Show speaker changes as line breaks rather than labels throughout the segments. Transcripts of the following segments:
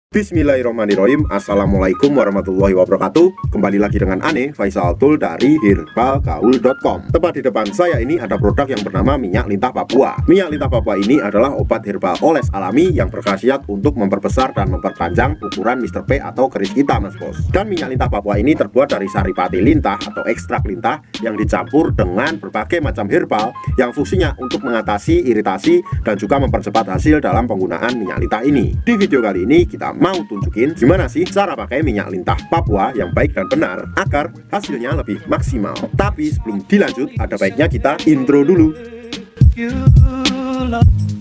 Bismillahirrahmanirrahim. Assalamualaikum warahmatullahi wabarakatuh. Kembali lagi dengan Ane Faisal Tul dari herbalgaul.com. Tepat di depan saya ini ada produk yang bernama minyak lintah Papua. Minyak lintah Papua ini adalah obat herbal oles alami yang berkhasiat untuk memperbesar dan memperpanjang ukuran Mr. P atau keris kita, Mas Bos. Dan minyak lintah Papua ini terbuat dari saripati lintah atau ekstrak lintah yang dicampur dengan berbagai macam herbal yang fungsinya untuk mengatasi iritasi dan juga mempercepat hasil dalam penggunaan minyak lintah ini. Di video kali ini kita mau tunjukin gimana sih cara pakai minyak lintah Papua yang baik dan benar agar hasilnya lebih maksimal. Tapi sebelum dilanjut, ada baiknya kita intro dulu.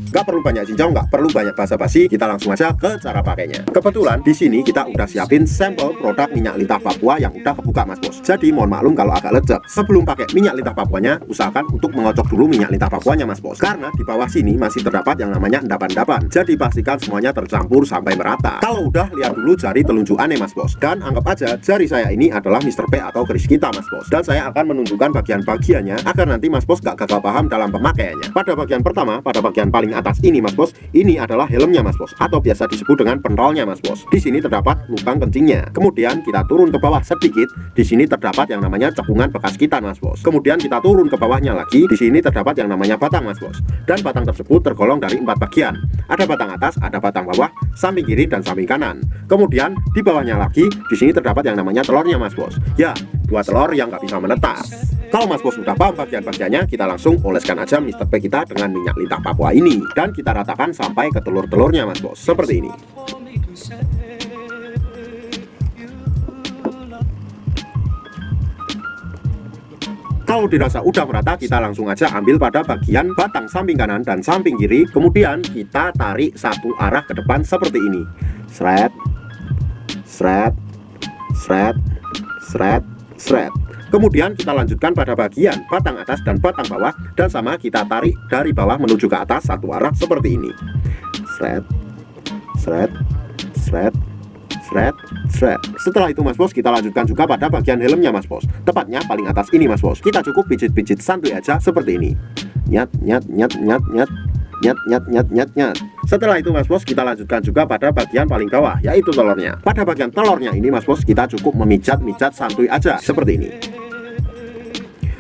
Gak perlu banyak cincong, gak perlu banyak basa-basi, kita langsung aja ke cara pakainya. Kebetulan di sini kita udah siapin sampel produk minyak lintah Papua yang udah kebuka, Mas Bos. Jadi mohon maklum kalau agak lecek. Sebelum pakai minyak lintah Papuanya, usahakan untuk mengocok dulu minyak lintah Papuanya, Mas Bos. Karena di bawah sini masih terdapat yang namanya endapan-endapan. Jadi pastikan semuanya tercampur sampai merata. Kalau udah, lihat dulu jari telunjuk Ane, Mas Bos. Dan anggap aja jari saya ini adalah Mr. P atau keris kita, Mas Bos. Dan saya akan menunjukkan bagian-bagiannya agar nanti Mas Bos gak gagal paham dalam pemakaiannya. Pada bagian pertama, pada bagian paling atas ini, Mas Bos, ini adalah helmnya, Mas Bos, atau biasa disebut dengan pentolnya, Mas Bos. Di sini terdapat lubang kencingnya. Kemudian kita turun ke bawah sedikit. Di sini terdapat yang namanya cekungan bekas kitan, Mas Bos. Kemudian kita turun ke bawahnya lagi. Di sini terdapat yang namanya batang, Mas Bos. Dan batang tersebut tergolong dari 4 bagian. Ada batang atas, ada batang bawah, samping kiri dan samping kanan. Kemudian di bawahnya lagi, di sini terdapat yang namanya telurnya, Mas Bos. Ya, 2 telur yang nggak bisa menetas. Kalau Mas Bos udah paham bagian-bagiannya, kita langsung oleskan aja Mr. P kita dengan minyak lintah Papua ini. Dan kita ratakan sampai ke telur-telurnya, Mas Bos, seperti ini. Kalau dirasa udah merata, kita langsung aja ambil pada bagian batang samping kanan dan samping kiri. Kemudian kita tarik satu arah ke depan seperti ini. Sret, sret, sret, sret, sret. Kemudian kita lanjutkan pada bagian batang atas dan batang bawah, dan sama kita tarik dari bawah menuju ke atas satu arah seperti ini. Sret, sret, sret, sret, sret. Setelah itu, Mas Bos, kita lanjutkan juga pada bagian helmnya, Mas Bos. Tepatnya paling atas ini, Mas Bos. Kita cukup pijit-pijit santuy aja seperti ini. Nyat, nyat, nyat, nyat, nyat, nyat, nyat, nyat, nyat, nyat. Setelah itu, Mas Bos, kita lanjutkan juga pada bagian paling bawah, yaitu telurnya. Pada bagian telurnya ini, Mas Bos, kita cukup memijat-mijat santuy aja seperti ini.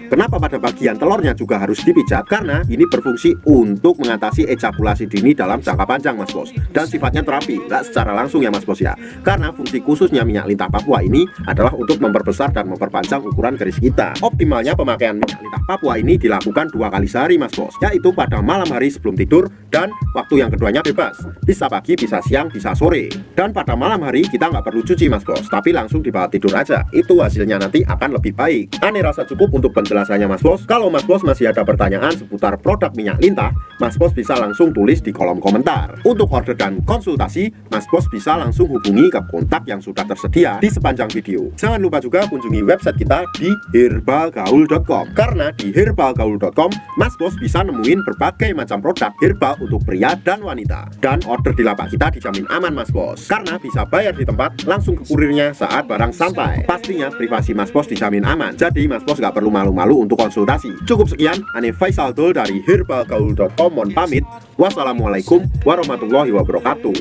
Kenapa pada bagian telurnya juga harus dipijat? Karena ini berfungsi untuk mengatasi ejakulasi dini dalam jangka panjang, Mas Bos. Dan sifatnya terapi, nggak secara langsung ya, Mas Bos ya. Karena fungsi khususnya minyak lintah Papua ini adalah untuk memperbesar dan memperpanjang ukuran keris kita. Optimalnya pemakaian minyak lintah Papua ini dilakukan 2 kali sehari, Mas Bos. Yaitu pada malam hari sebelum tidur, dan waktu yang keduanya bebas. Bisa pagi, bisa siang, bisa sore. Dan pada malam hari kita nggak perlu cuci, Mas Bos, tapi langsung dibawa tidur aja. Itu hasilnya nanti akan lebih baik. Ane rasa cukup untuk penjelasannya, Mas Bos. Kalau Mas Bos masih ada pertanyaan seputar produk minyak lintah, Mas Bos bisa langsung tulis di kolom komentar. Untuk order dan konsultasi, Mas Bos bisa langsung hubungi ke kontak yang sudah tersedia di sepanjang video. Jangan lupa juga kunjungi website kita di herbalgaul.com. Karena di herbalgaul.com, Mas Bos bisa nemuin berbagai macam produk herbal untuk pria dan wanita. Dan order di lapak kita dijamin aman, Mas Bos. Karena bisa bayar di tempat, langsung ke kurirnya saat barang sampai. Pastinya privasi Mas Bos dijamin aman. Jadi Mas Bos gak perlu malu-malu untuk konsultasi. Cukup sekian, Ane Faisal Tul dari herbalgaul.com mohon pamit. Wassalamualaikum warahmatullahi wabarakatuh.